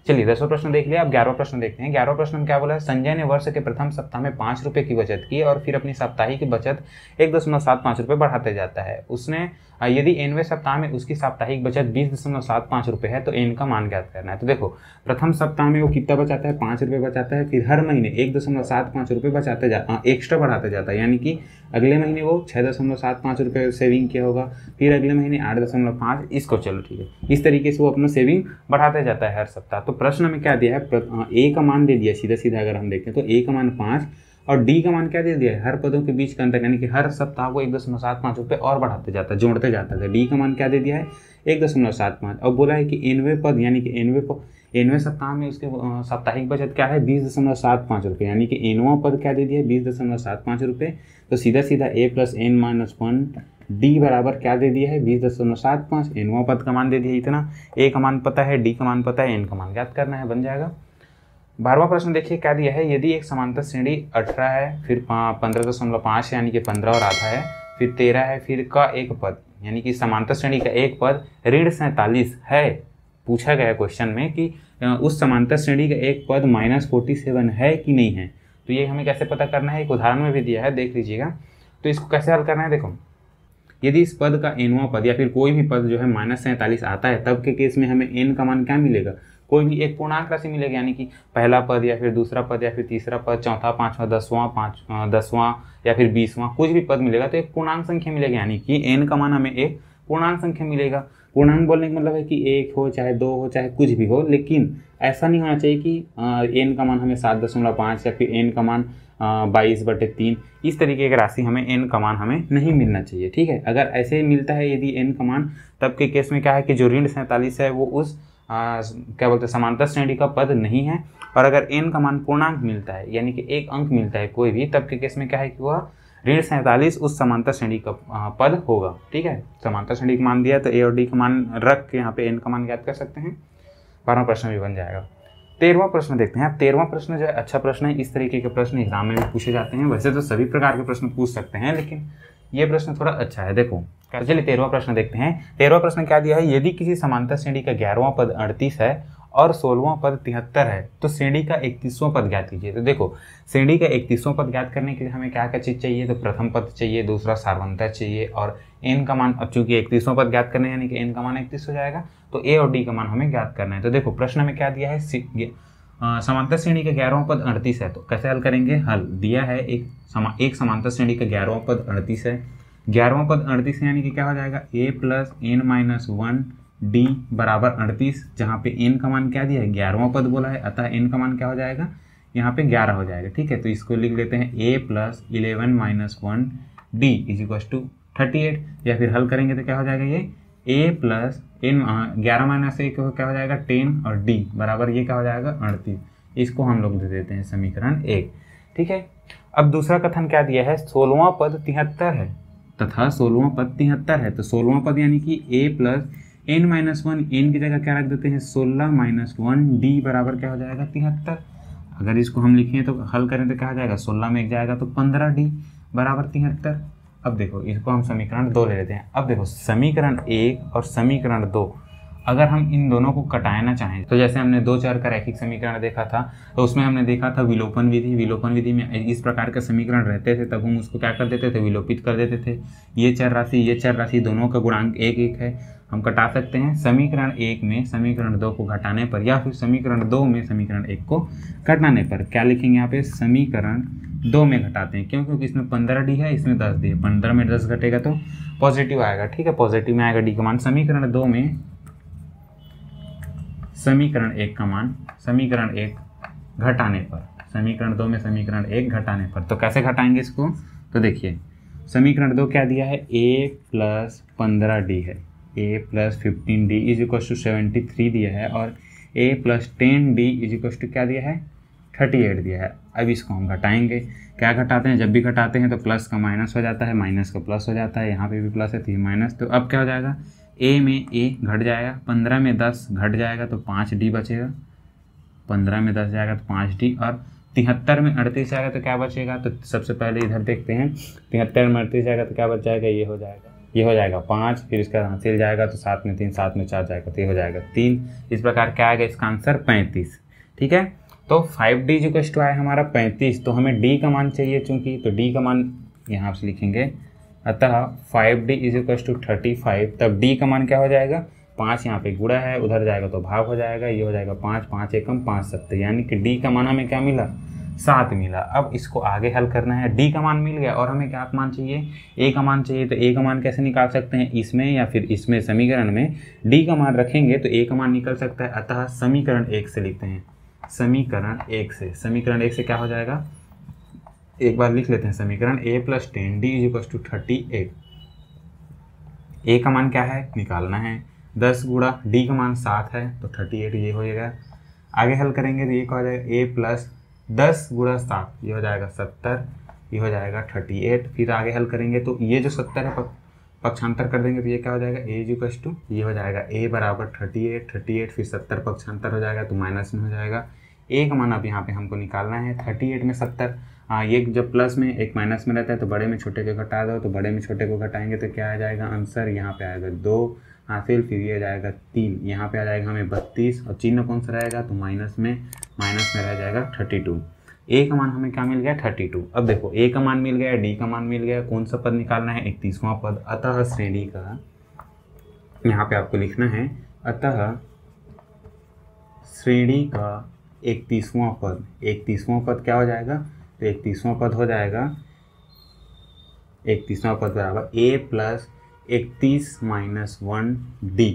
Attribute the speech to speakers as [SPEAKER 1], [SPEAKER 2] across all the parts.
[SPEAKER 1] चलिए 10वां प्रश्न देख लिया। अब 11वां प्रश्न देखते हैं। 11वां प्रश्न में क्या बोला है, संजय ने वर्ष के प्रथम सप्ताह में 5 रुपये की बचत की और फिर अपनी साप्ताहिक की बचत 1.75 रुपये बढ़ाते जाता है। उसने यदि nवें सप्ताह में उसकी साप्ताहिक बचत 20.75 रुपये है तो n का मान ज्ञात करना है। तो देखो प्रथम सप्ताह में वो कितना बचाता है, 5 रुपये बचाता है, फिर हर महीने 1.75 रुपये बचाते एक्स्ट्रा बढ़ाते जाता है, यानी कि अगले महीने वो 6.75 रुपये सेविंग किया होगा, फिर अगले महीने 8.5, इसको चलो ठीक है, इस तरीके से वो अपना सेविंग बढ़ाते जाता है हर सप्ताह। तो प्रश्न में क्या दिया है, ए का मान दे दिया सीधा सीधा, अगर हम देखें तो ए का मान 5 और डी का मान क्या दे दिया है, हर पदों के बीच का अंतर, यानी कि हर सप्ताह को 1.75 रुपये और बढ़ाते जाता है, जोड़ते जाता है। डी का मान क्या दे दिया है, 1.75। अब बोला है कि एनवे पद, यानी कि एनवे सप्ताह में उसके साप्ताहिक बचत क्या है, 20.75 रुपये, यानी कि एनवा पद क्या दे दिया है, 20.75 रुपये। तो सीधा सीधा a + n - 1 डी बराबर क्या दे दिया है, 20.75। एनवा पद का मान दे दिया इतना, ए का मान पता है, डी का मान पता है, एन का मान ज्ञात करना है, बन जाएगा। 12वां प्रश्न देखिए क्या दिया है, यदि एक समांतर श्रेणी 18 है, फिर 15.5 यानी कि 15 और आधा है, फिर 13 है, फिर का एक पद, यानी कि समांतर श्रेणी का एक पद ऋण 47 है। पूछा गया क्वेश्चन में कि उस समांतर श्रेणी का एक पद -47 है कि नहीं है। तो ये हमें कैसे पता करना है, एक उदाहरण में भी दिया है, देख लीजिएगा। तो इसको कैसे हल करना है, देखो यदि इस पद का nवां पद या फिर कोई भी पद जो है -47 आता है, तब के केस में हमें n का मान क्या मिलेगा, कोई भी एक पूर्णांक राशि मिलेगा, यानी कि पहला पद या फिर दूसरा पद या फिर तीसरा पद, चौथा, पांचवा, 10वां या फिर 20वां, कुछ भी पद मिलेगा तो एक पूर्णांक संख्या मिलेगा, यानी कि n का मान हमें एक पूर्णांक संख्या मिलेगा। पूर्णांक बोलने का मतलब है कि 1 हो चाहे 2 हो चाहे कुछ भी हो, लेकिन ऐसा नहीं होना चाहिए कि n का मान हमें 7.5 या फिर n का मान 22/3, इस तरीके की राशि हमें n का मान हमें नहीं मिलना चाहिए, ठीक है। अगर ऐसे मिलता है यदि n का मान, तब के केस में क्या है कि जो ऋण 47 है वो उस क्या बोलते हैं समांतर श्रेणी का पद नहीं है। और अगर n का मान पूर्णांक मिलता है, यानी कि एक अंक मिलता है कोई भी, तब के केस में क्या है कि वह ऋण 47 उस समांतर श्रेणी का पद होगा, ठीक है। समांतर श्रेणी का मान दिया तो a और d का मान रख के यहाँ पे n का मान ज्ञात कर सकते हैं। 12वां प्रश्न भी बन जाएगा। 13वां प्रश्न देखते हैं। अब 13वां प्रश्न जो है अच्छा प्रश्न है, इस तरीके के प्रश्न एग्जाम में भी पूछे जाते हैं। वैसे तो सभी प्रकार के प्रश्न पूछ सकते हैं, लेकिन ये प्रश्न थोड़ा अच्छा है। देखो चलिए 13वां प्रश्न देखते हैं। 13वां प्रश्न क्या दिया है, यदि किसी समांतर श्रेणी का 11वां पद 38 है और 16वां पद 73 है तो श्रेणी का 31वां पद ज्ञात कीजिए। तो देखो श्रेणी का 31वां पद ज्ञात करने के लिए हमें क्या क्या चीज़ चाहिए, तो प्रथम पद चाहिए, दूसरा सार्वंतर चाहिए और n का मान, अब चूंकि 31वां पद ज्ञात करने यानी कि n का मान 31 हो जाएगा, तो a और d का मान हमें ज्ञात करना है। तो देखो प्रश्न में क्या दिया है, समांतर श्रेणी का 11वां पद 38 है, तो कैसे हल करेंगे, हल दिया है एक समांतर श्रेणी का 11वां पद 38 है, 11वां पद 38 है, यानी कि क्या हो जाएगा, a + n - 1 d बराबर 38, जहाँ पे n का मान क्या दिया है, 11वां पद बोला है, अतः n का मान क्या हो जाएगा, यहाँ पे 11 हो जाएगा, ठीक है। तो इसको लिख लेते हैं a + 11 - 1 d = 38, या फिर हल करेंगे तो क्या हो जाएगा, ये a + n 11 - 1 क्या हो जाएगा 10 और d बराबर ये क्या हो जाएगा 38। इसको हम लोग दे देते हैं समीकरण 1, ठीक है। अब दूसरा कथन क्या दिया है, 16वां पद 73 है तथा 16वां पद 73 है, तो 16वां पद यानी कि a + n - 1, n की जगह क्या रख देते हैं 16 - 1 d बराबर क्या हो जाएगा 73। अगर इसको हम लिखें तो हल करें तो क्या हो जाएगा, 16 में एक जाएगा तो 15d बराबर 73। अब देखो इसको हम समीकरण 2 ले लेते हैं। अब देखो समीकरण 1 और समीकरण 2, अगर हम इन दोनों को कटाना चाहें तो जैसे हमने 2 चर का रैखिक समीकरण देखा था, तो उसमें हमने देखा था विलोपन विधि। विलोपन विधि में इस प्रकार के समीकरण रहते थे, तब हम उसको क्या कर देते थे, विलोपित कर देते थे। ये चर राशि दोनों का गुणांक 1 है, हम कटा सकते हैं। समीकरण 1 में समीकरण 2 को घटाने पर या फिर समीकरण 2 में समीकरण 1 को घटाने पर क्या लिखेंगे, यहाँ पे समीकरण 2 में घटाते हैं, क्यों, क्योंकि इसमें 15d है, इसमें 10d है, 15 में 10 घटेगा तो पॉजिटिव आएगा, ठीक है, पॉजिटिव में आएगा d का मान। समीकरण 2 में समीकरण 1 का मान समीकरण 1 घटाने पर, समीकरण 2 में समीकरण 1 घटाने पर, तो कैसे घटाएंगे इसको, तो देखिए समीकरण 2 क्या दिया है, a + 15d है, a + 15d = 73 दिया है, और a + 10d = क्या दिया है 38 दिया है। अब इसको हम घटाएंगे, क्या घटाते हैं, जब भी घटाते हैं तो प्लस का माइनस हो जाता है, माइनस का प्लस हो जाता है, यहाँ पे भी प्लस है तो ये माइनस। तो अब क्या हो जाएगा, a में a घट जाएगा, 15 में 10 घट जाएगा तो 5d बचेगा, 15 में 10 जाएगा तो 5d, और 73 में 38 जाएगा तो क्या बचेगा, तो सबसे पहले इधर देखते हैं, 73 में 38 जाएगा तो क्या बच जाएगा, ये हो जाएगा ये हो जाएगा 5, फिर इसका हासिल जाएगा तो 7 में 3, 7 में 4 जाएगा तो ये हो जाएगा 3। इस प्रकार क्या आएगा इसका आंसर 35। ठीक है, तो 5D इक्वल्स टू आया हमारा 35, तो हमें D का मान चाहिए चूँकि, तो D का मान यहाँ से लिखेंगे, अतः 5D इक्वल्स टू 35, तब D का मान क्या हो जाएगा, 5 यहाँ पे गुणा है, उधर जाएगा तो भाग हो जाएगा, ये हो जाएगा 5, 5 एकम 5 सत्ते, यानी कि D का मान हमें क्या मिला, 7 मिला। अब इसको आगे हल करना है, D का मान मिल गया और हमें क्या मान चाहिए, A का मान चाहिए। तो A का मान कैसे निकाल सकते हैं, इसमें या फिर इसमें समीकरण में D का मान रखेंगे तो A का मान निकल सकता है। अतः समीकरण 1 से लिखते हैं, समीकरण 1 से, समीकरण 1 से क्या हो जाएगा, एक बार लिख लेते हैं समीकरण, A + 10D = 38। A का मान क्या है निकालना है, 10 गुणा D का मान 7 है तो 38 ये हो जाएगा। आगे हल करेंगे तो ये क्या हो जाएगा, A + 10 गुणा 7 ये हो जाएगा 70, ये हो जाएगा 38। फिर आगे हल करेंगे तो ये जो 70 है पक्षांतर कर देंगे तो ये क्या हो जाएगा, A = ये हो जाएगा A बराबर 38, 38 फिर 70 पक्षांतर हो जाएगा तो माइनस में हो जाएगा। A का मान अब यहाँ पे हमको निकालना है, 38 में 70, ये जब प्लस में एक माइनस में रहता है तो बड़े में छोटे को घटा दो, तो बड़े में छोटे को घटाएंगे तो क्या आ जाएगा आंसर, यहाँ पे आएगा 2 हासिल, फिर ये जाएगा 3, यहाँ पे आ जाएगा हमें 32 और चिन्ह कौन सा रहेगा तो माइनस में रह जाएगा 32। A का मान हमें क्या मिल गया 32। अब देखो A का मान मिल गया, D का मान मिल गया, कौन सा पद निकालना है 31वां पद। अतः श्रेणी का, यहाँ पे आपको लिखना है, अतः श्रेणी का 31वां पद, 31वां पद क्या हो जाएगा, तो 31वां पद हो जाएगा, 31वां पद बराबर A + 31 - 1D।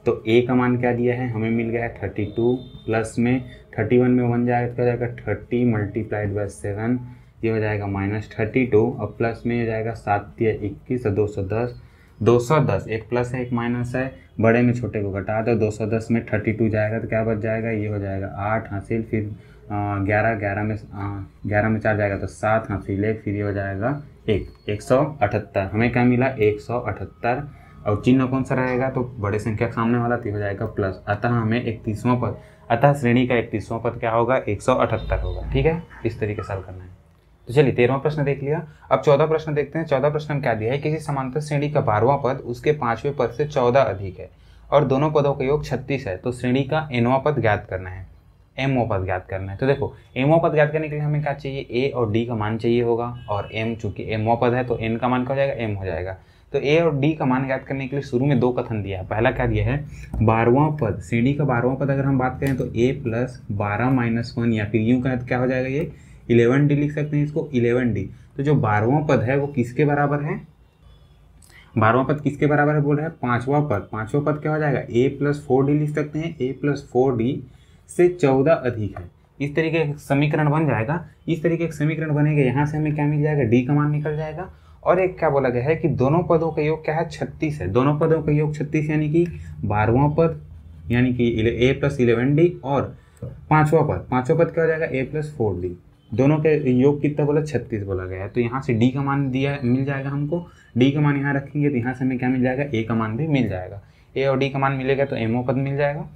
[SPEAKER 1] तो A का मान क्या दिया है हमें मिल गया है 32, प्लस में 31 में 1 जाएगा तो क्या हो जाएगा 30 × 7, ये हो जाएगा -32, और प्लस में हो जाएगा 7 × 21 और 210, 210 एक प्लस है एक माइनस है, बड़े में छोटे को घटा दो, 210 में 32 जाएगा तो क्या बच जाएगा, ये हो जाएगा 8 हासिल, फिर 11 में 4 जाएगा तो 7 हासिल 1, फिर ये हो जाएगा 178। हमें क्या मिला 178, और चिन्ह कौन सा रहेगा तो बड़े संख्या सामने वाला तो हो जाएगा प्लस। अतः हमें 31वां पद, अतः श्रेणी का 31वां पद क्या होगा 178 होगा। ठीक है, इस तरीके से हल करना है। तो चलिए 13वां प्रश्न देख लिया। अब 14 प्रश्न देखते हैं। 14 प्रश्न क्या दिया है, किसी समांतर श्रेणी का 12वां पद उसके 5वें पद से 14 अधिक है और दोनों पदों का योग 36 है, तो श्रेणी का nवां पद ज्ञात करना है, mवां पद ज्ञात करना है। तो देखो mवां पद ज्ञात करने के लिए हमें क्या चाहिए, a और d का मान चाहिए होगा, और m चूंकि mवां पद है तो n का मान क्या हो जाएगा, m हो जाएगा। तो a और d का मान ज्ञात करने के लिए शुरू में 2 कथन दिया है। पहला क्या दिया है, 12वां पद, श्रेणी का 12वां पद अगर हम बात करें तो a + 12 - 1, या फिर यूं कहें तो क्या हो जाएगा, ये 11d लिख सकते हैं इसको, 11d। तो जो 12वां पद है वो किसके बराबर है, 12वां पद किसके बराबर है बोल रहा है, 5वां पद। 5वां पद क्या हो जाएगा, a + 4d लिख सकते हैं, a + 4d से 14 अधिक है। इस तरीके का समीकरण बन जाएगा। इस तरीके का समीकरण बनेगा, यहाँ से हमें क्या मिल जाएगा, d का मान निकल जाएगा। और एक क्या बोला गया है कि दोनों पदों का योग क्या है 36 है, दोनों पदों का योग 36, यानी कि 12वां पद यानी कि a + 11d और 5वां पद क्या हो जाएगा, a + 4d, दोनों के योग कितना बोला 36 बोला गया है। तो यहाँ से d का मान दिया मिल जाएगा हमको, d का मान यहाँ रखेंगे तो यहाँ से हमें क्या मिल जाएगा, a का मान भी मिल जाएगा। a और d का मान मिलेगा तो mवां पद मिल जाएगा।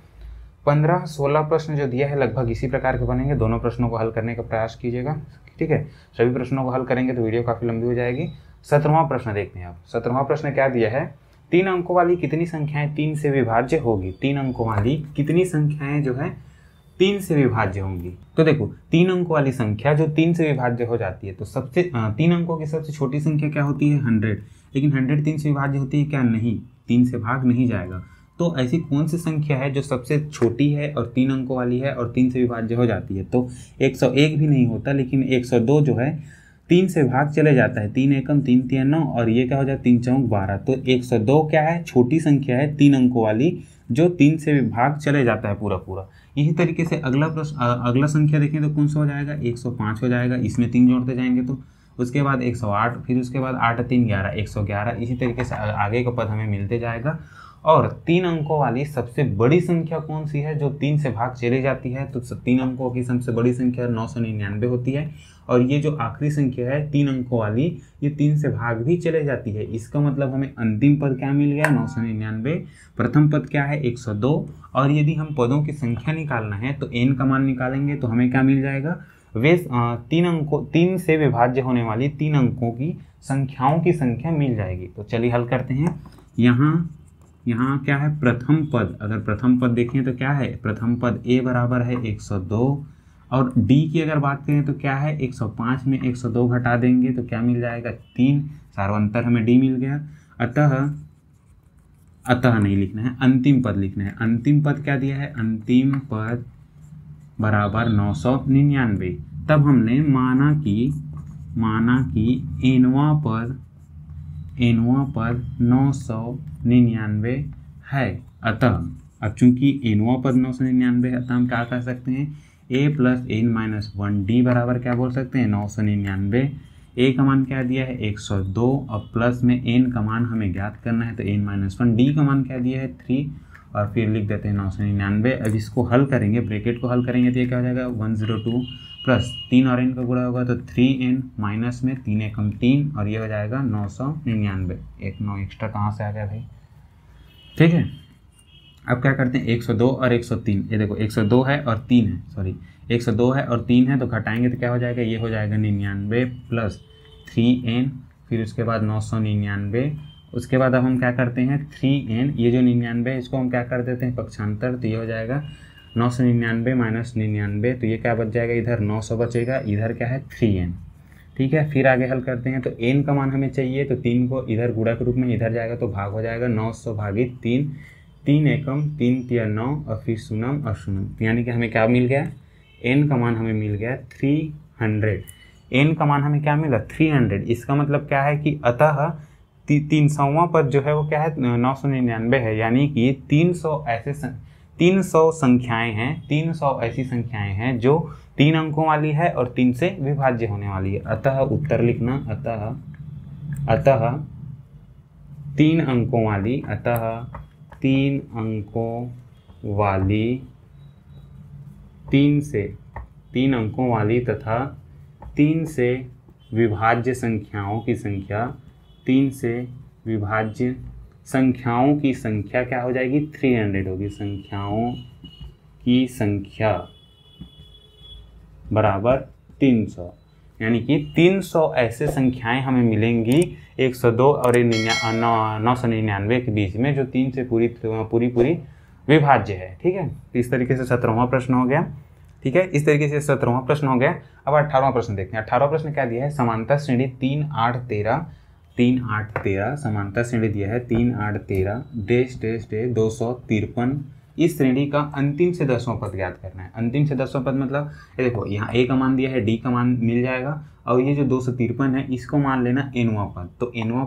[SPEAKER 1] 15-16 प्रश्न जो दिया है लगभग इसी प्रकार के बनेंगे, दोनों प्रश्नों को हल करने का प्रयास कीजिएगा। ठीक है, सभी प्रश्नों को हल करेंगे तो वीडियो काफ़ी लंबी हो जाएगी। 17वां प्रश्न देखते हैं आप। 17वां प्रश्न क्या दिया है, 3 अंकों वाली कितनी संख्याएं 3 से विभाज्य होगी, 3 अंकों वाली कितनी संख्याएं जो है 3 से विभाज्य होंगी। तो देखो 3 अंकों वाली संख्या जो 3 से विभाज्य हो जाती है, तो सबसे 3 अंकों की सबसे छोटी संख्या क्या होती है 100, लेकिन 100 3 से विभाज्य होती है क्या, नहीं, 3 से भाग नहीं जाएगा। तो ऐसी कौन सी संख्या है जो सबसे छोटी है और 3 अंकों वाली है और 3 से विभाज्य हो जाती है, तो 101 भी नहीं होता, लेकिन 102 जो है 3 से भाग चले जाता है, 3 एकम 3 तिया 9, और ये क्या हो जाता है 3 चौक 12। तो 102 क्या है, छोटी संख्या है 3 अंकों वाली जो 3 से भाग चले जाता है पूरा। इसी तरीके से अगला प्रश्न, अगला संख्या देखें तो कौन सा हो जाएगा, 105 हो जाएगा, इसमें 3 जोड़ते जाएंगे तो उसके बाद 108, फिर उसके बाद 8 3 11, 111। इसी तरीके से आगे का पद हमें मिलते जाएगा। और 3 अंकों वाली सबसे बड़ी संख्या कौन सी है जो 3 से भाग चली जाती है, तो 3 अंकों की सबसे बड़ी संख्या 999 होती है। और ये जो आखिरी संख्या है 3 अंकों वाली, ये 3 से भाग भी चले जाती है। इसका मतलब हमें अंतिम पद क्या मिल गया 999, प्रथम पद क्या है 102। और यदि हम पदों की संख्या निकालना है तो n का मान निकालेंगे तो हमें क्या मिल जाएगा, वे तीन से विभाज्य होने वाली 3 अंकों की संख्याओं की संख्या मिल जाएगी। तो चलिए हल करते हैं। यहाँ क्या है, प्रथम पद, अगर प्रथम पद देखें तो क्या है, प्रथम पद a बराबर है 102 और d की अगर बात करें तो क्या है 105 में 102 घटा देंगे तो क्या मिल जाएगा 3, सार्वंतर हमें d मिल गया। अतः नहीं लिखना है, अंतिम पद लिखना है। अंतिम पद क्या दिया है, अंतिम पद बराबर 999। तब हमने माना कि एनवां पद 999 है। अतः अब चूंकि एनवां पद 999 है, अतः हम क्या कर सकते हैं, a plus n minus 1d बराबर क्या बोल सकते हैं 999। a का मान क्या दिया है 102, अब प्लस में n का मान हमें ज्ञात करना है तो n माइनस 1, d का मान क्या दिया है 3 और फिर लिख देते हैं 999। अब इसको हल करेंगे, ब्रैकेट को हल करेंगे तो ये क्या हो जाएगा 102 प्लस 3 और n का गुणा होगा तो 3n माइनस में 3 एकम 3 और ये हो जाएगा 999। एक 9 एक्स्ट्रा कहाँ से आ गया भाई, ठीक है। अब क्या करते हैं 102 और 103, ये देखो 102 है और 3 है, सॉरी 102 है और 3 है तो घटाएंगे तो क्या हो जाएगा, ये हो जाएगा 99 प्लस 3n, फिर उसके बाद 999। उसके बाद अब हम क्या करते हैं 3n, ये जो 99 है इसको हम क्या कर देते हैं पक्षांतर, तो ये हो जाएगा 999 माइनस 99, तो ये क्या बच जाएगा, इधर 900 बचेगा, इधर क्या है 3n, ठीक है। फिर आगे हल करते हैं तो n का मान हमें चाहिए तो 3 को इधर गुणा के रूप में इधर जाएगा तो भाग हो जाएगा 900 भागित 3, 3 एकम 3 तिया 9 और फिर शून्यम और शून्यम, यानी कि हमें क्या मिल गया, n का मान हमें मिल गया 300। n का मान हमें क्या मिला 300। इसका मतलब क्या है कि अतः 300वां पद जो है वो क्या है 999 है, यानी कि 300 संख्याएं हैं, 300 ऐसी संख्याएं हैं जो 3 अंकों वाली है और 3 से विभाज्य होने वाली है। अतः उत्तर लिखना, अतः 3 अंकों वाली, अतः 3 अंकों वाली 3 अंकों वाली तथा 3 से विभाज्य संख्याओं की संख्या, 3 से विभाज्य संख्याओं की संख्या क्या हो जाएगी 300 होगी, संख्याओं की संख्या बराबर 300, यानी कि 300 ऐसे संख्याएं हमें मिलेंगी 102 और 999 के बीच में जो 3 से पूरी विभाज्य है, ठीक है। तो इस तरीके से 17वां प्रश्न हो गया, ठीक है। इस तरीके से 17वां प्रश्न हो गया। अब 18वां प्रश्न देखते हैं। 18वां प्रश्न क्या दिया है, समांतर श्रेणी 3 8 13 समांतर श्रेणी दिया है 3 8 13 डैश डैश डैश 253। इस श्रेणी का अंतिम से 10वां पद ज्ञात करना है। अंतिम से 10वां पद मतलब ये देखो यहाँ a का मान दिया है, d का मान मिल जाएगा और ये जो 253 है इसको मान लेना nवां पद, तो nवां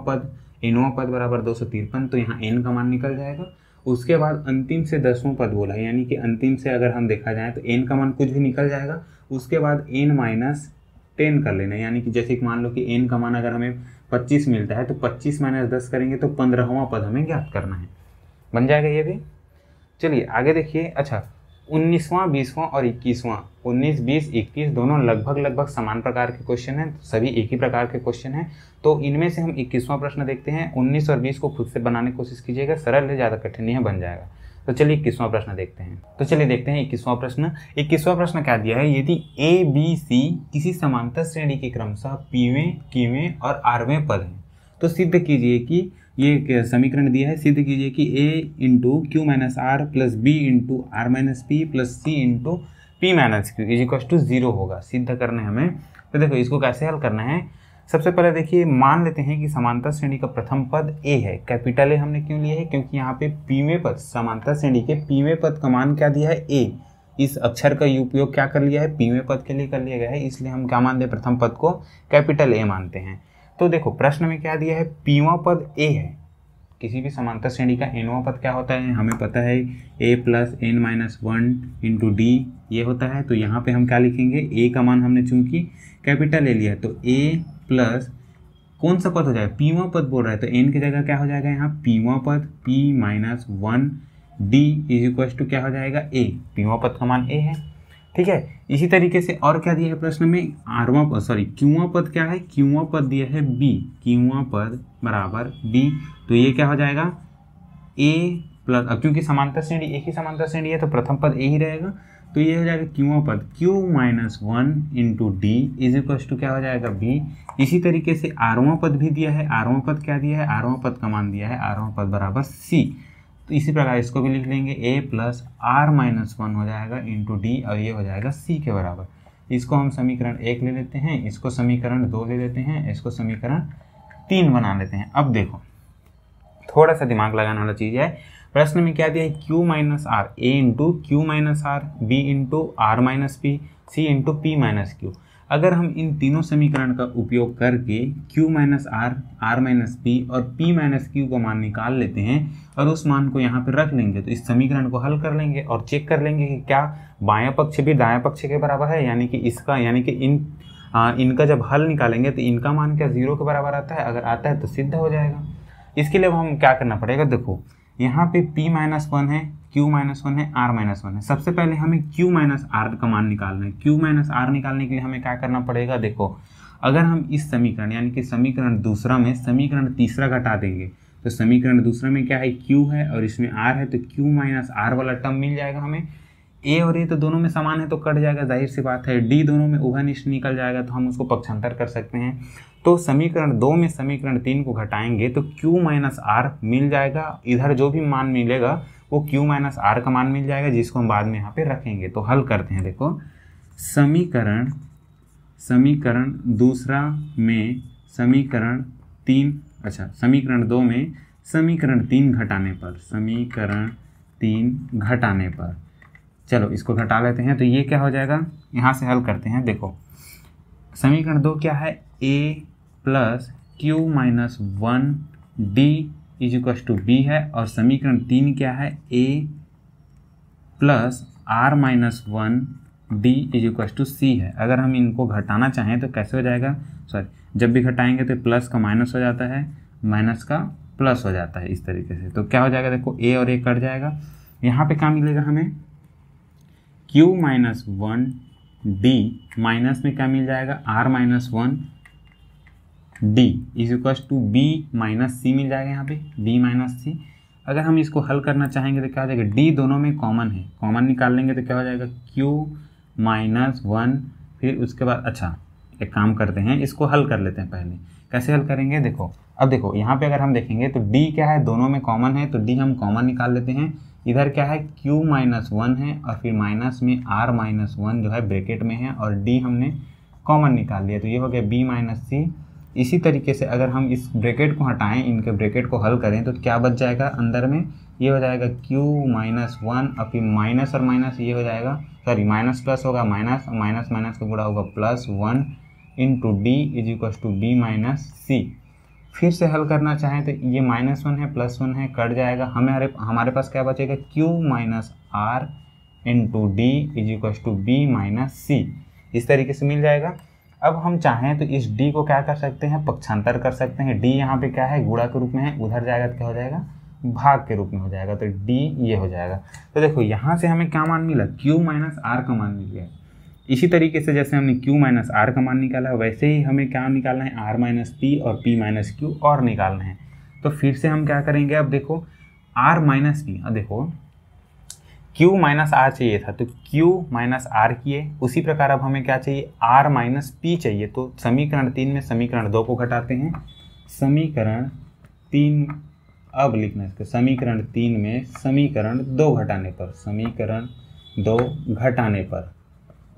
[SPEAKER 1] पद बराबर 253, तो यहाँ n का मान निकल जाएगा। उसके बाद अंतिम से 10वां पद बोला है, यानी कि अंतिम से अगर हम देखा जाए तो n का मान कुछ भी निकल जाएगा। उसके बाद n माइनस 10 कर लेना, यानी कि जैसे कि मान लो कि n का मान अगर हमें 25 मिलता है तो 25 माइनस 10 करेंगे तो 15वां पद हमें ज्ञात करना है। बन जाएगा ये भी। चलिए आगे देखिए। अच्छा 19वां 20वां और 21वां, 19 20 21 दोनों लगभग समान प्रकार के क्वेश्चन हैं, सभी एक ही प्रकार के क्वेश्चन हैं। तो इनमें से हम 21वां प्रश्न देखते हैं। 19 और 20 को खुद से बनाने की कोशिश कीजिएगा, सरल है, ज़्यादा कठिन नहीं है, बन जाएगा। तो चलिए 21वां प्रश्न देखते हैं। तो चलिए देखते हैं 21वां प्रश्न। 21वां प्रश्न क्या दिया है, यदि ए बी सी किसी समांतर श्रेणी के क्रमशः पीवें कीवें और आरवें पद हैं तो सिद्ध कीजिए कि ये समीकरण दिया है, सिद्ध कीजिए कि a into Q minus R plus B into R minus P plus C into P minus Q is equal to 0 होगा। सिद्ध करना है हमें। तो देखो इसको कैसे हल करना है। सबसे पहले देखिए, मान लेते हैं कि समांतर श्रेणी का प्रथम पद a है। कैपिटल A हमने क्यों लिया है, क्योंकि यहाँ पे पीवें पद, समांतर श्रेणी के पीवें पद का मान क्या दिया है a। इस अक्षर का उपयोग क्या कर लिया है, पीवें पद के लिए कर लिया गया है, इसलिए हम क्या मानते हैं, प्रथम पद को कैपिटल A मानते हैं। तो देखो प्रश्न में क्या दिया है, पीवां पद a है। किसी भी समांतर श्रेणी का nवां पद क्या होता है, हमें पता है a plus n minus 1 into D ये होता है। तो यहाँ पे हम क्या लिखेंगे, a का मान हमने चूंकि कैपिटल A लिया तो a प्लस कौन सा पद हो जाएगा, पीवां पद बोल रहा है तो n की जगह क्या हो जाएगा यहाँ पीवां पद p minus 1 d is equal to क्या हो जाएगा a। पीवां पद का मान a है, ठीक है। इसी तरीके से और क्या दिया है प्रश्न में, क्यूवां पद क्या है, क्यूवां पद दिया है b, क्यूवां पद बराबर b। तो ये क्या हो जाएगा a प्लस, अब क्योंकि समांतर श्रेणी एक ही समांतर श्रेणी है तो प्रथम पद a ही रहेगा। तो ये हो जाएगा क्यूओं पद q minus 1 into D is equal to क्या हो जाएगा b। इसी तरीके से आरवां पद भी दिया है, आरवां पद क्या दिया है, आरवां पद का मान दिया है, आरवां पद बराबर c। तो इसी प्रकार इसको भी लिख लेंगे a प्लस आर माइनस 1 हो जाएगा इंटू डी और ये हो जाएगा c के बराबर। इसको हम समीकरण 1 ले लेते हैं, इसको समीकरण 2 ले लेते हैं, इसको समीकरण 3 बना लेते हैं। अब देखो थोड़ा सा दिमाग लगाने वाला चीज़ है, प्रश्न में क्या दिया है q minus R, a into Q minus R, b into R minus P, c into P minus Q. अगर हम इन तीनों समीकरण का उपयोग करके q minus R, R minus P और p माइनस क्यू का मान निकाल लेते हैं और उस मान को यहाँ पे रख लेंगे, तो इस समीकरण को हल कर लेंगे और चेक कर लेंगे कि क्या बायां पक्ष भी दायां पक्ष के बराबर है, यानी कि इसका यानी कि इनका जब हल निकालेंगे तो इनका मान क्या 0 के बराबर आता है। अगर आता है तो सिद्ध हो जाएगा। इसके लिए हम क्या करना पड़ेगा, देखो यहाँ पे p माइनस 1 है, q माइनस 1 है, r माइनस 1 है। सबसे पहले हमें q माइनस r का मान निकालना है। q माइनस r निकालने के लिए हमें क्या करना पड़ेगा, देखो अगर हम इस समीकरण यानी कि समीकरण दूसरा में समीकरण तीसरा घटा देंगे तो समीकरण दूसरा में क्या है q है और इसमें r है, तो q माइनस r वाला टर्म मिल जाएगा हमें। a और a तो दोनों में समान है तो कट जाएगा, जाहिर सी बात है। d दोनों में उभयनिष्ठ निकल जाएगा तो हम उसको पक्षांतर कर सकते हैं। तो समीकरण 2 में समीकरण 3 को घटाएंगे तो q माइनस r मिल जाएगा। इधर जो भी मान मिलेगा वो q माइनस r का मान मिल जाएगा, जिसको हम बाद में यहाँ पे रखेंगे। तो हल करते हैं। देखो समीकरण दूसरा में समीकरण 3 समीकरण 2 में समीकरण 3 घटाने पर चलो इसको घटा लेते हैं। तो ये क्या हो जाएगा, यहाँ से हल करते हैं। देखो समीकरण 2 क्या है, a plus Q minus 1 D is equal to B है, और समीकरण 3 क्या है, a plus R minus 1 D is equal to C है। अगर हम इनको घटाना चाहें तो कैसे हो जाएगा, जब भी घटाएंगे तो प्लस का माइनस हो जाता है, माइनस का प्लस हो जाता है, इस तरीके से। तो क्या हो जाएगा, देखो a और a कट जाएगा। यहाँ पे क्या मिलेगा हमें, q माइनस 1 डी माइनस में क्या मिल जाएगा, r minus 1 D is equal to b minus C मिल जाएगा। यहाँ पे b माइनस सी। अगर हम इसको हल करना चाहेंगे तो क्या हो जाएगा, d दोनों में कॉमन है, कॉमन निकाल लेंगे तो क्या हो जाएगा, q माइनस 1। फिर उसके बाद एक काम करते हैं, इसको हल कर लेते हैं। पहले कैसे हल करेंगे, देखो अब देखो यहाँ पे अगर हम देखेंगे तो d क्या है, दोनों में कॉमन है, तो d हम कॉमन निकाल लेते हैं। इधर क्या है, q माइनस 1 है और फिर माइनस में r माइनस 1 जो है ब्रैकेट में है, और d हमने कॉमन निकाल लिया, तो ये हो गया b माइनस सी। इसी तरीके से अगर हम इस ब्रैकेट को हटाएं, इनके ब्रैकेट को हल करें तो क्या बच जाएगा अंदर में, ये हो जाएगा q माइनस 1 और फिर माइनस और माइनस ये हो जाएगा, सॉरी माइनस प्लस होगा, माइनस माइनस माइनस का गुणा होगा plus 1 into D is equal to B minus C. फिर से हल करना चाहें तो ये माइनस 1 है प्लस 1 है, कट जाएगा। हमारे पास क्या बचेगा, q minus R into D is equal to B minus C, इस तरीके से मिल जाएगा। अब हम चाहें तो इस d को क्या कर सकते हैं, पक्षांतर कर सकते हैं। d यहाँ पे क्या है, गुणा के रूप में है, उधर जाएगा तो क्या हो जाएगा, भाग के रूप में हो जाएगा, तो d ये हो जाएगा। तो देखो यहाँ से हमें क्या मान मिला, q माइनस आर का मान मिल गया। इसी तरीके से जैसे हमने q माइनस आर का मान निकाला, वैसे ही हमें क्या निकालना है, r माइनस पी और p माइनस क्यू और निकालना है। तो फिर से हम क्या करेंगे, अब देखो r माइनस पी, अब देखो q माइनस आर चाहिए था तो q माइनस आर किए, उसी प्रकार अब हमें क्या चाहिए, r माइनस पी चाहिए। तो समीकरण 3 में समीकरण 2 को घटाते हैं। समीकरण 3 अब लिखना है इसको, समीकरण 3 में समीकरण 2 घटाने पर, समीकरण 2 घटाने पर,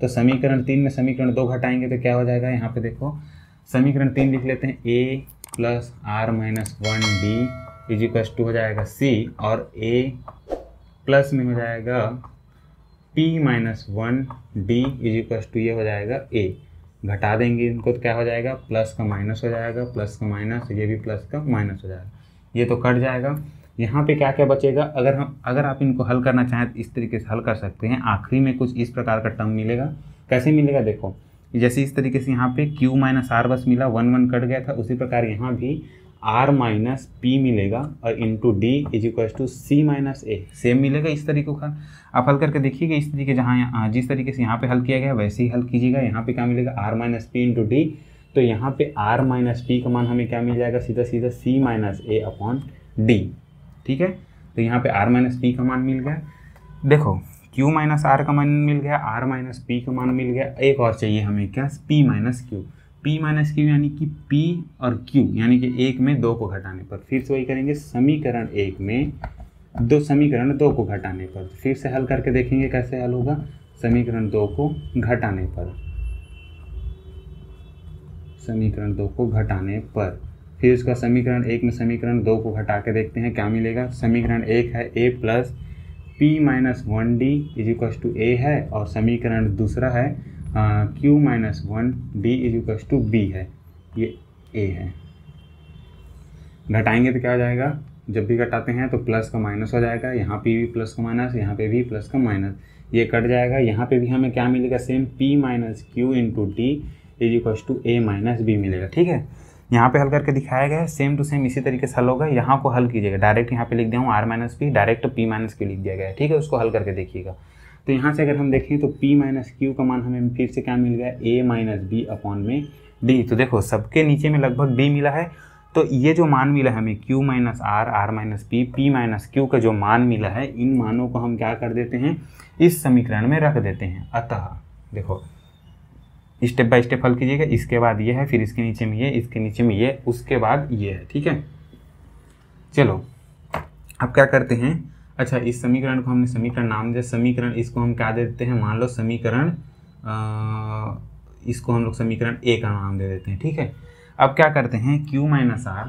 [SPEAKER 1] तो समीकरण 3 में समीकरण 2 घटाएंगे तो क्या हो जाएगा, यहाँ पे देखो समीकरण 3 लिख लेते हैं, a plus R minus 1 D is equal to हो जाएगा c, और a प्लस में हो जाएगा p minus 1 D is equal to ये हो जाएगा a। घटा देंगे इनको तो क्या हो जाएगा, प्लस का माइनस हो जाएगा, प्लस का माइनस, ये भी प्लस का माइनस हो जाएगा, ये तो कट जाएगा। यहाँ पे क्या क्या बचेगा, अगर आप इनको हल करना चाहें तो इस तरीके से हल कर सकते हैं। आखिरी में कुछ इस प्रकार का टर्म मिलेगा, कैसे मिलेगा, देखो जैसे इस तरीके से यहाँ पे q माइनस आर बस मिला, 1 1 कट गया था, उसी प्रकार यहाँ भी r माइनस पी मिलेगा और into D is equal to C minus A, same मिलेगा। इस तरीके का आप हल करके देखिएगा। इस तरीके जिस तरीके से यहाँ पे हल किया गया वैसे ही हल कीजिएगा। यहाँ पे क्या मिलेगा, r minus P into D, तो यहाँ पे r माइनस पी का मान हमें क्या मिल जाएगा, सीधा सीधा c माइनस ए अपॉन डी। ठीक है, तो यहाँ पे r माइनस पी का मान मिल गया। देखो Q माइनस आर का मान मिल गया, R माइनस पी का मान मिल गया, एक और चाहिए हमें क्या, P minus Q. P minus Q यानी कि P और Q यानी कि एक में दो को घटाने पर, फिर से वही करेंगे, समीकरण एक में समीकरण दो को घटाने पर। फिर से हल करके देखेंगे कैसे हल होगा, समीकरण दो को घटाने पर, समीकरण दो को घटाने पर, फिर उसका समीकरण एक में समीकरण दो को घटा के देखते हैं क्या मिलेगा। समीकरण एक है a plus P minus one D is equal to A है, और समीकरण दूसरा है q minus one D is equal to B है, ये a है। घटाएंगे तो क्या हो जाएगा, जब भी घटाते हैं तो प्लस का माइनस हो जाएगा, यहाँ पे भी प्लस का माइनस, यहाँ पे भी प्लस का माइनस, ये कट जाएगा। यहाँ पे भी हमें क्या मिलेगा, same p minus Q into D is equal to A minus B मिलेगा। ठीक है, यहाँ पे हल करके दिखाया गया है, सेम टू सेम इसी तरीके से हल होगा। यहाँ को हल कीजिएगा, डायरेक्ट यहाँ पे लिख दिया हूँ R minus P, direct P minus Q लिख दिया गया है। ठीक है, उसको हल करके देखिएगा। तो यहाँ से अगर हम देखें तो p माइनस क्यू का मान हमें फिर से क्या मिल गया, a माइनस बी अपॉन में d। तो देखो सबके नीचे में लगभग d मिला है, तो ये जो मान मिला है हमें q minus R, R minus P, p minus Q का जो मान मिला है, इन मानों को हम क्या कर देते हैं, इस समीकरण में रख देते हैं। अतः देखो स्टेप बाय स्टेप हल कीजिएगा, इसके बाद ये है, फिर इसके नीचे में ये, इसके नीचे में ये, उसके बाद ये है। ठीक है, चलो अब क्या करते हैं, अच्छा इस समीकरण को हमने समीकरण नाम दिया, समीकरण इसको हम क्या दे देते हैं, मान लो समीकरण इसको हम लोग समीकरण ए का नाम दे देते हैं। ठीक है, अब क्या करते हैं, q minus R,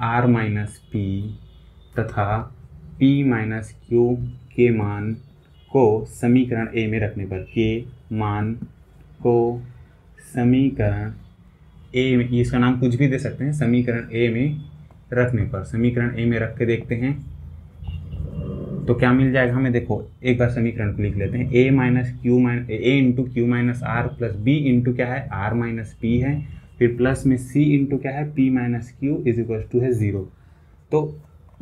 [SPEAKER 1] R minus P तथा p माइनस क्यू के मान को समीकरण ए में रखने पर, के मान को समीकरण ए में, इसका नाम कुछ भी दे सकते हैं, समीकरण ए में रखने पर, समीकरण ए में रख के देखते हैं तो क्या मिल जाएगा हमें। देखो एक बार समीकरण को लिख लेते हैं, A minus Q minus A into Q minus R plus B into क्या है, आर माइनस पी है, फिर प्लस में सी इंटू क्या है, P minus Q is equal to है 0। तो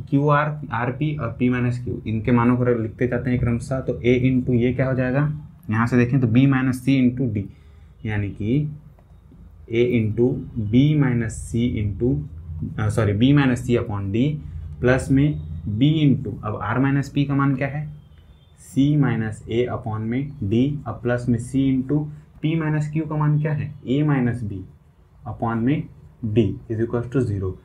[SPEAKER 1] क्यू आर, आर पी और पी माइनस क्यू, इनके मानों को लिखते जाते हैं क्रमशः। तो ए इंटू ये क्या हो जाएगा, यहाँ से देखें तो बी माइनस सी इंटू डी, यानी कि ए इंटू बी माइनस सी इंटू बी माइनस सी अपॉन डी, प्लस में b इंटू, अब r माइनस पी का मान क्या है, c माइनस ए अपॉन में d, अब प्लस में c into P minus Q का मान क्या है, a माइनस बी अपॉन में d इज इक्वल टू 0।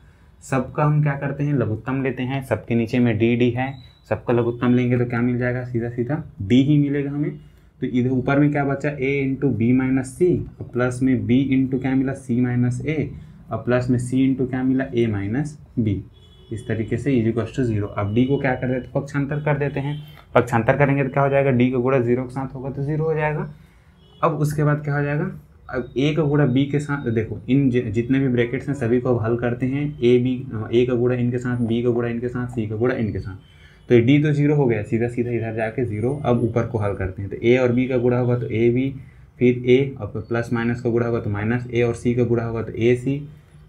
[SPEAKER 1] सबका हम क्या करते हैं, लघुत्तम लेते हैं, सबके नीचे में डी है, सबका लघुत्तम लेंगे तो क्या मिल जाएगा, सीधा सीधा d ही मिलेगा हमें। तो इधर ऊपर में क्या बचा, a इंटू बी माइनस सी, और प्लस में b इंटू क्या मिला, c माइनस ए, और प्लस में c इंटू क्या मिला, a माइनस बी। इस तरीके से इज इक्वल टू 0। अब d को क्या कर देते हैं, पक्षांतर कर देते हैं, पक्षांतर करेंगे तो क्या हो जाएगा, d का गुणा 0 के साथ होगा तो 0 हो जाएगा। अब उसके बाद क्या हो जाएगा, अब a का गुणा b के साथ, देखो इन जितने भी ब्रैकेट्स हैं सभी को अब हल करते हैं, a का गुणा इनके साथ, b का गुणा इनके साथ, c का गुणा इनके साथ, तो d तो 0 हो गया, सीधा सीधा इधर जाके 0। अब ऊपर को हल करते हैं, तो a और b का गुणा होगा तो a b, फिर a और प्लस माइनस का गुणा होगा तो माइनस a, और c का गुणा होगा तो a c,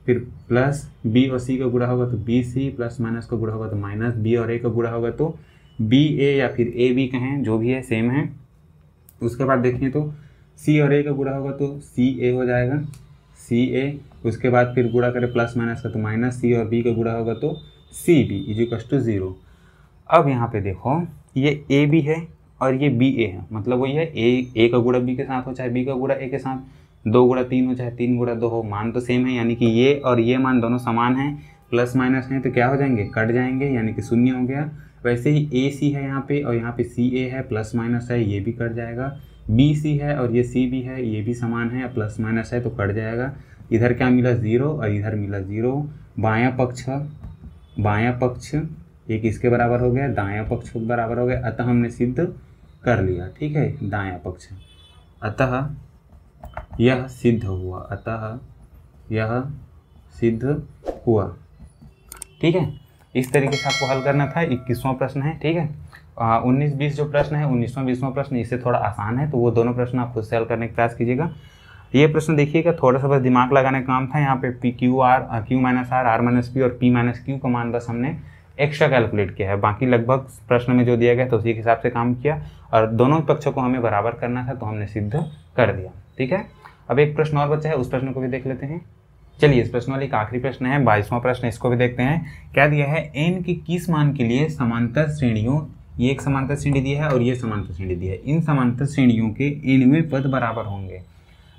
[SPEAKER 1] फिर प्लस b और c का गुणा होगा तो बी सी, प्लस माइनस का गुणा होगा तो माइनस b, और a का गुणा होगा तो बी ए, या फिर ए बी कहें, जो भी है सेम है। उसके बाद देखें तो c और a का गुणा होगा तो सी ए हो जाएगा, सी ए। उसके बाद फिर गुणा करें प्लस माइनस का तो माइनस, c और b का गुणा होगा तो C B is equal to 0। अब यहाँ पे देखो ये ए बी है और ये बी ए है, मतलब वही है ए का गुणा बी के साथ हो, चाहे बी का गुणा ए के साथ, 2 गुणा 3 हो चाहे 3 गुणा 2 हो, मान तो सेम है, यानी कि ये और ये मान दोनों समान हैं, प्लस माइनस हैं तो क्या हो जाएंगे, कट जाएंगे, यानी कि 0 हो गया। वैसे ही ए सी है यहाँ पे, और यहाँ पे सी ए है, प्लस माइनस है, ये भी कट जाएगा। बी सी है और ये सी बी है, ये भी समान है, प्लस माइनस है तो कट जाएगा। इधर क्या मिला 0 और इधर मिला 0। बायां पक्ष एक इसके बराबर हो गया, दायां पक्ष बराबर हो गया, अतः हमने सिद्ध कर लिया। ठीक है, दायां पक्ष, अतः यह सिद्ध हुआ, अतः यह सिद्ध हुआ। ठीक है, इस तरीके से आपको हल करना था। 21वां प्रश्न है। ठीक है, 19-20 जो प्रश्न है, 19वां प्रश्न इससे थोड़ा आसान है, तो वो दोनों प्रश्न आप खुद से हल करने का प्रयास कीजिएगा। ये प्रश्न देखिएगा, थोड़ा सा बस दिमाग लगाने का काम था। यहाँ पे Q minus R, R minus P और पी माइनस क्यू का मान बस हमने एक्स्ट्रा कैलकुलेट किया है, बाकी लगभग प्रश्न में जो दिया गया तो उसी के हिसाब से काम किया, और दोनों पक्षों को हमें बराबर करना था तो हमने सिद्ध कर दिया। ठीक है, अब एक प्रश्न और बचा है, उस प्रश्न को भी देख लेते हैं। चलिए, इस प्रश्न वाली एक आखिरी प्रश्न है, 22वां प्रश्न, इसको भी देखते हैं। क्या दिया है, n के किस मान के लिए समांतर श्रेणियों ये एक समांतर श्रेणी दी है और ये समांतर श्रेणी दी है। इन समांतर श्रेणियों के nवें पद बराबर होंगे।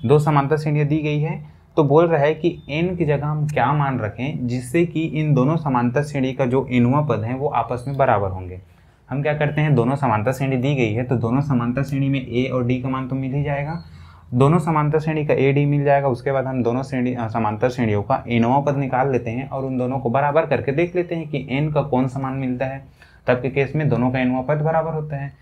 [SPEAKER 1] दो समांतर श्रेणियाँ दी गई है तो बोल रहा है कि n की जगह हम क्या मान रखें जिससे कि इन दोनों समांतर श्रेणी का जो nवां पद है वो आपस में बराबर होंगे। हम क्या करते हैं, दोनों समांतर श्रेणी दी गई है तो दोनों समांतर श्रेणी में a और d का मान तो मिल ही जाएगा। दोनों समांतर श्रेणी का a d मिल जाएगा। उसके बाद हम दोनों समांतर श्रेणियों का nवां पद निकाल लेते हैं और उन दोनों को बराबर करके देख लेते हैं कि n का कौन सा मान मिलता है। तब के केस में दोनों का nवां पद बराबर होता है।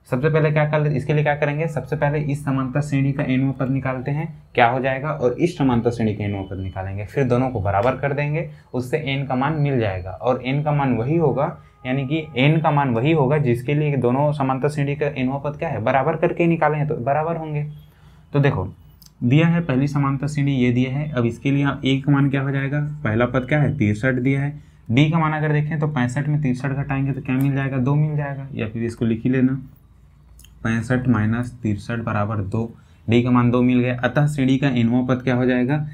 [SPEAKER 1] सबसे पहले क्या कर इसके लिए क्या करेंगे, सबसे पहले इस समांतर श्रेणी का nवां पद निकालते हैं क्या हो जाएगा, और इस समांतर श्रेणी का nवां पद निकालेंगे, फिर दोनों को बराबर कर देंगे, उससे n का मान मिल जाएगा। और n का मान वही होगा, यानी कि n का मान वही होगा जिसके लिए दोनों समांतर श्रेणी का nवां पद क्या है, बराबर करके निकाले हैं तो बराबर होंगे। तो देखो दिया है पहली समांतर श्रेणी ये दिया है। अब इसके लिए a का मान क्या हो जाएगा, पहला पद क्या है 63 दिया है। d का मान अगर देखें तो 65 में 63 घटाएंगे तो क्या मिल जाएगा, 2 मिल जाएगा, या फिर इसको लिख ही लेना 65 माइनस 63 बराबर 2। डी का मान 2 मिल गया। अतः श्रेणी का nवां पद क्या हो जाएगा, a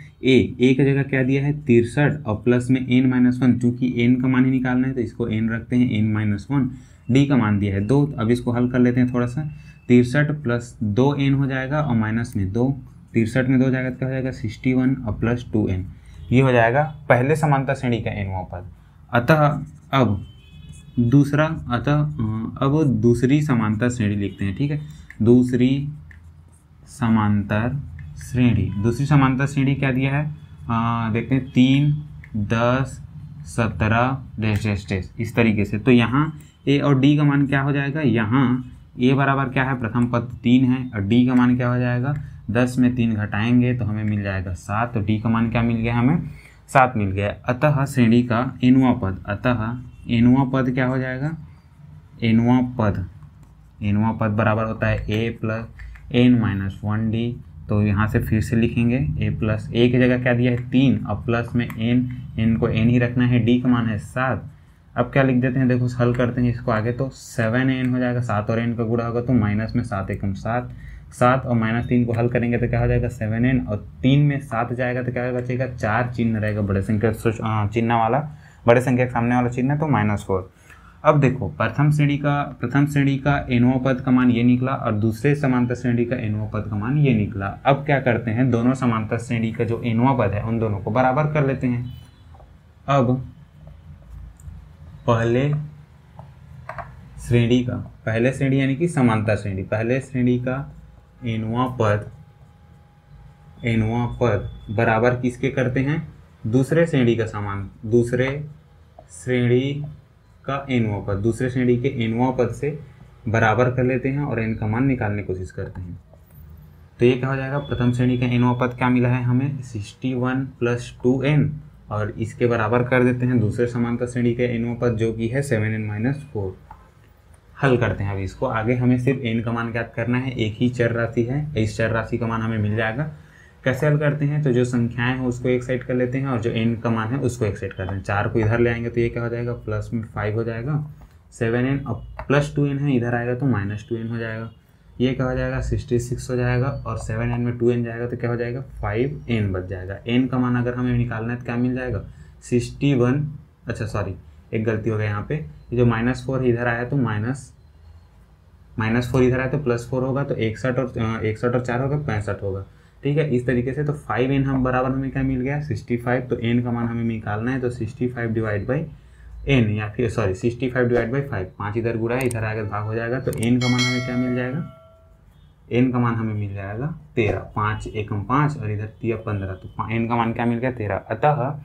[SPEAKER 1] की जगह क्या दिया है 63 और प्लस में n-1, चूंकि n का मान ही निकालना है तो इसको n रखते हैं n-1। डी का मान दिया है 2। अब इसको हल कर लेते हैं थोड़ा सा, 63 प्लस 2n हो जाएगा और माइनस में 2, 63 में 2 जाएगा तो क्या हो जाएगा 61 और प्लस 2n, ये हो जाएगा पहले समांतर श्रेणी का nवां पद। अतः अब दूसरी समांतर श्रेणी लिखते हैं, ठीक है। दूसरी समांतर श्रेणी क्या दिया है, देखते हैं 3, 10, 17 डैश डैश डैश इस तरीके से। तो यहाँ a और d का मान क्या हो जाएगा, यहाँ a बराबर क्या है, प्रथम पद 3 है और d का मान क्या हो जाएगा, 10 में 3 घटाएंगे तो हमें मिल जाएगा 7। तो d का मान क्या मिल गया, हमें 7 मिल गया। अतः श्रेणी का nवां पद क्या हो जाएगा, nवां पद बराबर होता है a प्लस n-1d। तो यहाँ से फिर से लिखेंगे a प्लस a की जगह क्या दिया है 3 और प्लस में n को n ही रखना है, d का मान है 7। अब क्या लिख देते हैं, देखो हल करते हैं इसको आगे तो 7n हो जाएगा, 7 और n का गुणा होगा तो माइनस में 7 एकम 7, 7 और माइनस 3 को हल करेंगे तो क्या हो जाएगा 7n, और 3 में 7 जाएगा तो क्या बचेगा 4 चिन्ह रहेगा बड़े संख्या चिन्ह वाला, बड़े संख्या के सामने वाला चिन्ह तो -4। अब देखो प्रथम श्रेणी का nवां पद का मान ये निकला और दूसरे समांतर श्रेणी का nवां पद का मान ये निकला। अब क्या करते हैं, दोनों समांतर श्रेणी का जो nवां पद है उन दोनों को बराबर कर लेते हैं। अब पहले श्रेणी यानी कि समांतर श्रेणी, पहले श्रेणी का nवां पद बराबर किसके करते हैं, दूसरे श्रेणी का दूसरे श्रेणी के nवां पद से बराबर कर लेते हैं और n का मान निकालने की कोशिश करते हैं। तो ये क्या हो जाएगा, प्रथम श्रेणी का nवां पद क्या मिला है हमें 61 प्लस 2n, और इसके बराबर कर देते हैं दूसरे समांतर श्रेणी के nवां पद जो कि है 7n-4। हल करते हैं अब इसको, आगे हमें सिर्फ n का मान ज्ञात करना है, एक ही चर राशि है, इस चर राशि का मान हमें मिल जाएगा। कैसे हल करते हैं, तो जो संख्याएं हैं उसको एक साइड कर लेते हैं और जो n का मान है उसको एक साइड करते हैं। 4 को इधर ले आएंगे तो ये क्या हो जाएगा, प्लस में 5 हो जाएगा 7n, और प्लस 2n है इधर आएगा तो माइनस 2n हो जाएगा, ये क्या हो जाएगा 66 हो जाएगा, और 7n में 2n जाएगा तो क्या हो जाएगा 5n बच जाएगा। n का मान अगर हमें निकालना है तो क्या मिल जाएगा 61, अच्छा सॉरी एक गलती हो गया यहाँ पे, ये जो -4 इधर आया तो -4 इधर आया तो +4 होगा, तो 61 और 4 होगा 65 होगा, ठीक है। इस तरीके से तो 5n हम बराबर हमें क्या मिल गया 65। तो n का मान हमें निकालना है तो 65 डिवाइड बाई n, या फिर सॉरी 65 डिवाइड बाई 5, 5 इधर गुणा है इधर आगे भाग हो जाएगा, तो n का मान हमें क्या मिल जाएगा, n का मान हमें मिल जाएगा 13, 5 एकम 5 और इधर 15, तो n का मान क्या मिल गया 13। अतः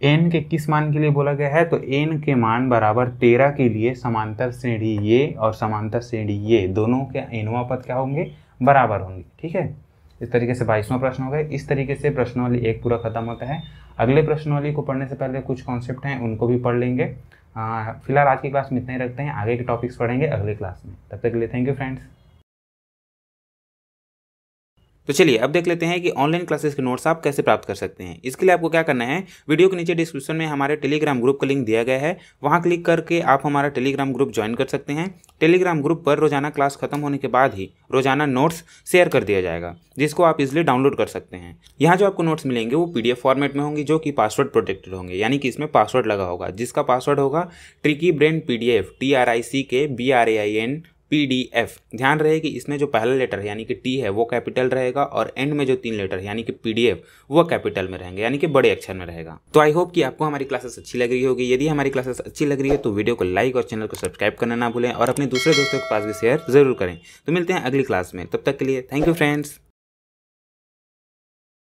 [SPEAKER 1] n के किस मान के लिए बोला गया है, तो n के मान बराबर 13 के लिए समांतर श्रेणी ये और समांतर श्रेणी ये दोनों के nवां पद क्या होंगे, बराबर होंगे, ठीक है। इस तरीके से 22वां प्रश्न हो गया। इस तरीके से प्रश्नावली 1 पूरा खत्म होता है। अगले प्रश्नावली को पढ़ने से पहले कुछ कॉन्सेप्ट हैं उनको भी पढ़ लेंगे। फिलहाल आज की क्लास में इतना ही रखते हैं, आगे के टॉपिक्स पढ़ेंगे अगले क्लास में। तब तक के लिए थैंक यू फ्रेंड्स। तो चलिए अब देख लेते हैं कि ऑनलाइन क्लासेस के नोट्स आप कैसे प्राप्त कर सकते हैं। इसके लिए आपको क्या करना है, वीडियो के नीचे डिस्क्रिप्शन में हमारे टेलीग्राम ग्रुप का लिंक दिया गया है, वहां क्लिक करके आप हमारा टेलीग्राम ग्रुप ज्वाइन कर सकते हैं। टेलीग्राम ग्रुप पर रोजाना क्लास खत्म होने के बाद ही रोजाना नोट्स शेयर कर दिया जाएगा, जिसको आप इजिली डाउनलोड कर सकते हैं। यहाँ जो आपको नोट्स मिलेंगे वो PDF फॉर्मेट में होंगे, जो कि पासवर्ड प्रोटेक्टेड होंगे, यानी कि इसमें पासवर्ड लगा होगा, जिसका पासवर्ड होगा tricky brain PDF TRICKBRAIN PDF। ध्यान रहे कि इसमें जो पहला लेटर है यानी कि T है वो कैपिटल रहेगा और एंड में जो 3 लेटर यानी कि PDF वो कैपिटल में रहेंगे, यानी कि बड़े अक्षर में रहेगा। तो आई होप कि आपको हमारी क्लासेस अच्छी लग रही होगी। यदि हमारी क्लासेस अच्छी लग रही है तो वीडियो को लाइक और चैनल को सब्सक्राइब करना ना भूलें और अपने दूसरे दोस्तों के पास भी शेयर जरूर करें। तो मिलते हैं अगली क्लास में, तब तक के लिए थैंक यू फ्रेंड्स।